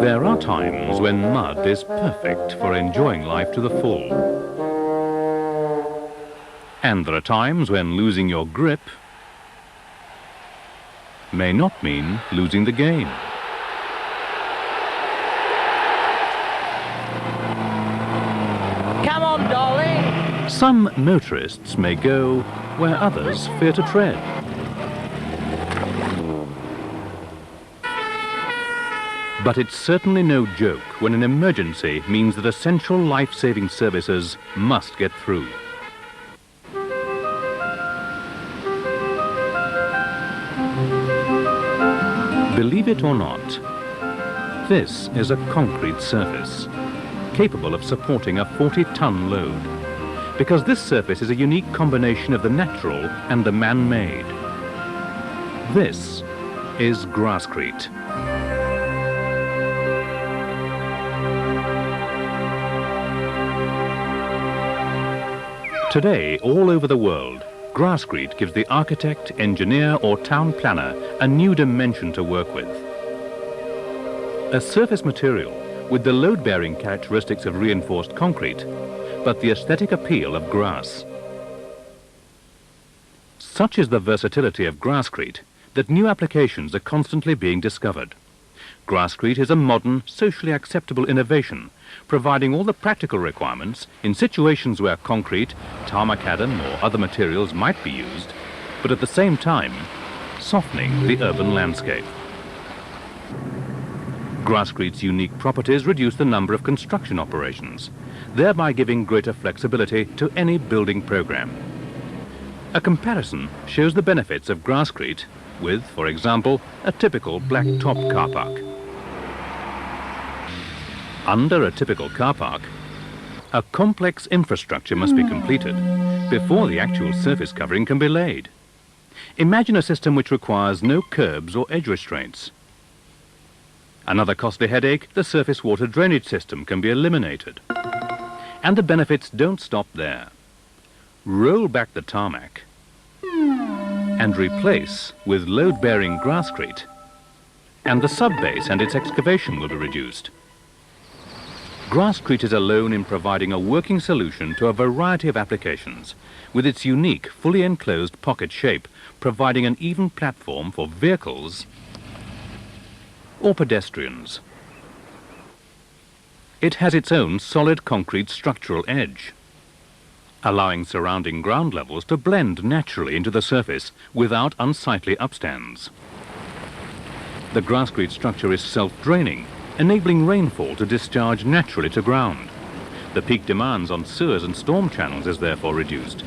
There are times when mud is perfect for enjoying life to the full. And there are times when losing your grip may not mean losing the game. Come on, darling! Some motorists may go where others fear to tread. But it's certainly no joke when an emergency means that essential life-saving services must get through. Believe it or not, this is a concrete surface capable of supporting a 40-ton load, because this surface is a unique combination of the natural and the man-made. This is Grasscrete. Today, all over the world, Grasscrete gives the architect, engineer or town planner a new dimension to work with. A surface material with the load-bearing characteristics of reinforced concrete, but the aesthetic appeal of grass. Such is the versatility of Grasscrete that new applications are constantly being discovered. Grasscrete is a modern, socially acceptable innovation, providing all the practical requirements in situations where concrete, tar macadam or other materials might be used, but at the same time, softening the urban landscape. Grasscrete's unique properties reduce the number of construction operations, thereby giving greater flexibility to any building program. A comparison shows the benefits of Grasscrete with, for example, a typical blacktop car park. Under a typical car park, a complex infrastructure must be completed before the actual surface covering can be laid. Imagine a system which requires no curbs or edge restraints. Another costly headache, the surface water drainage system can be eliminated. And the benefits don't stop there. Roll back the tarmac and replace with load-bearing Grasscrete, and the subbase and its excavation will be reduced. Grasscrete is alone in providing a working solution to a variety of applications, with its unique, fully enclosed pocket shape providing an even platform for vehicles or pedestrians. It has its own solid concrete structural edge, allowing surrounding ground levels to blend naturally into the surface without unsightly upstands. The Grasscrete structure is self-draining, enabling rainfall to discharge naturally to ground. The peak demands on sewers and storm channels is therefore reduced,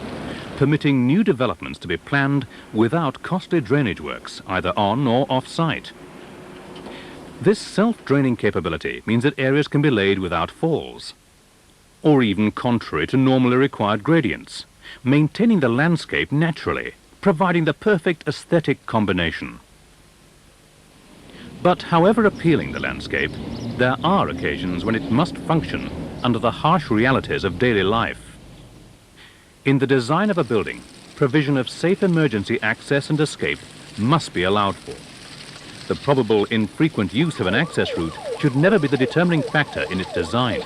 permitting new developments to be planned without costly drainage works, either on or off-site. This self-draining capability means that areas can be laid without falls, or even contrary to normally required gradients, maintaining the landscape naturally, providing the perfect aesthetic combination. But however appealing the landscape, there are occasions when it must function under the harsh realities of daily life. In the design of a building, provision of safe emergency access and escape must be allowed for. The probable infrequent use of an access route should never be the determining factor in its design.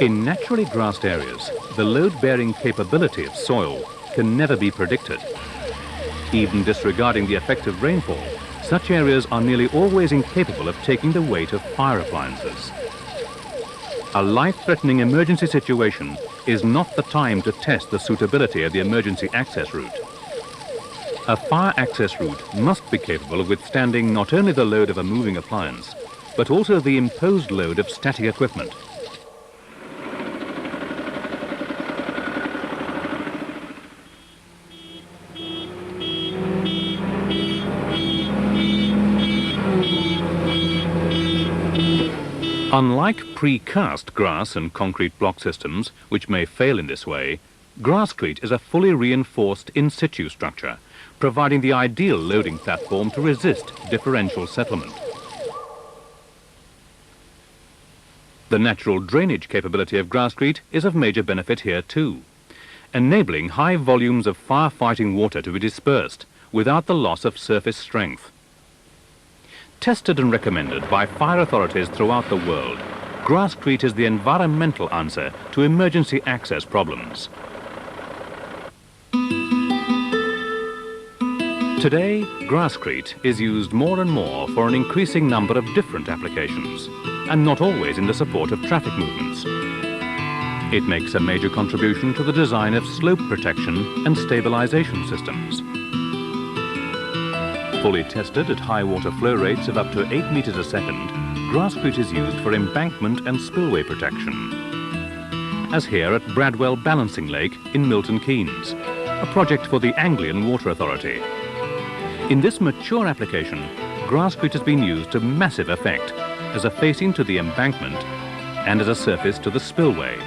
In naturally grassed areas, the load-bearing capability of soil can never be predicted. Even disregarding the effect of rainfall, such areas are nearly always incapable of taking the weight of fire appliances. A life-threatening emergency situation is not the time to test the suitability of the emergency access route. A fire access route must be capable of withstanding not only the load of a moving appliance, but also the imposed load of static equipment. Unlike precast grass and concrete block systems, which may fail in this way, Grasscrete is a fully reinforced in-situ structure, providing the ideal loading platform to resist differential settlement. The natural drainage capability of Grasscrete is of major benefit here too, enabling high volumes of firefighting water to be dispersed without the loss of surface strength. Tested and recommended by fire authorities throughout the world, Grasscrete is the environmental answer to emergency access problems. Today, Grasscrete is used more and more for an increasing number of different applications, and not always in the support of traffic movements. It makes a major contribution to the design of slope protection and stabilization systems. Fully tested at high water flow rates of up to 8 meters a second, Grasscrete is used for embankment and spillway protection, as here at Bradwell Balancing Lake in Milton Keynes, a project for the Anglian Water Authority. In this mature application, Grasscrete has been used to massive effect as a facing to the embankment and as a surface to the spillway.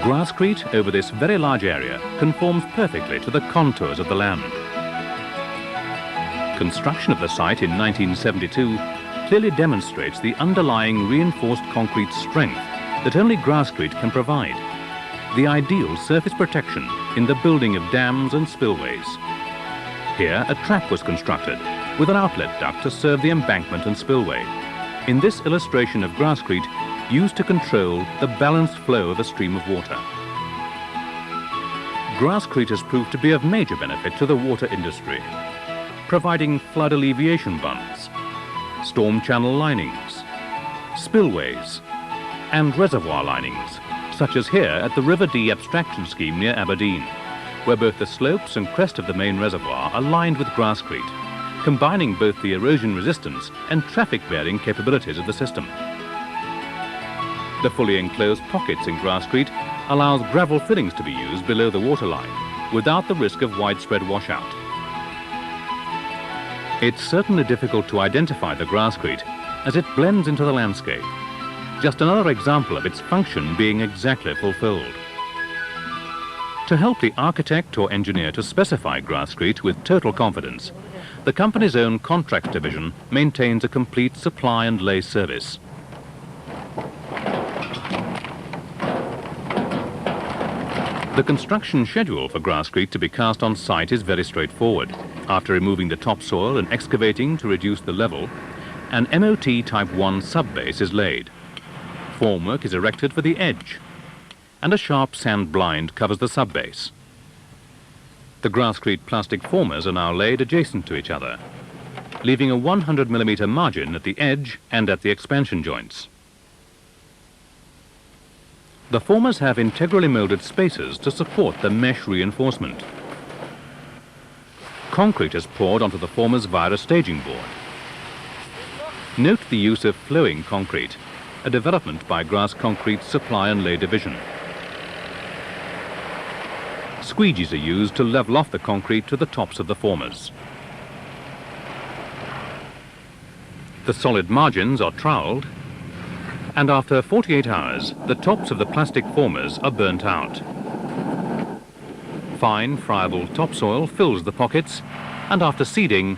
Grasscrete over this very large area conforms perfectly to the contours of the land. Construction of the site in 1972 clearly demonstrates the underlying reinforced concrete strength that only Grasscrete can provide, the ideal surface protection in the building of dams and spillways. Here, a trap was constructed with an outlet duct to serve the embankment and spillway. In this illustration of Grasscrete, used to control the balanced flow of a stream of water. Grasscrete has proved to be of major benefit to the water industry, providing flood alleviation bunds, storm channel linings, spillways, and reservoir linings, such as here at the River Dee abstraction scheme near Aberdeen, where both the slopes and crest of the main reservoir are lined with Grasscrete, combining both the erosion resistance and traffic-bearing capabilities of the system. The fully enclosed pockets in Grasscrete allows gravel fillings to be used below the waterline without the risk of widespread washout. It's certainly difficult to identify the Grasscrete as it blends into the landscape. Just another example of its function being exactly fulfilled. To help the architect or engineer to specify Grasscrete with total confidence, the company's own contract division maintains a complete supply and lay service. The construction schedule for Grasscrete to be cast on site is very straightforward. After removing the topsoil and excavating to reduce the level, an MOT Type 1 subbase is laid. Formwork is erected for the edge, and a sharp sand blind covers the subbase. The Grasscrete plastic formers are now laid adjacent to each other, leaving a 100mm margin at the edge and at the expansion joints. The formers have integrally molded spacers to support the mesh reinforcement. Concrete is poured onto the formers via a staging board. Note the use of flowing concrete, a development by Grasscrete's supply and lay division. Squeegees are used to level off the concrete to the tops of the formers. The solid margins are troweled, and after 48 hours, the tops of the plastic formers are burnt out. Fine, friable topsoil fills the pockets, and after seeding,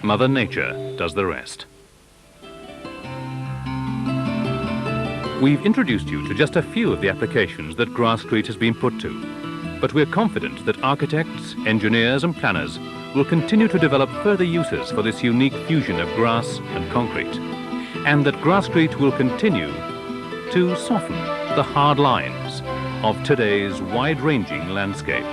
Mother Nature does the rest. We've introduced you to just a few of the applications that Grasscrete has been put to, but we're confident that architects, engineers and planners will continue to develop further uses for this unique fusion of grass and concrete, and that Grasscrete will continue to soften the hard lines of today's wide-ranging landscape.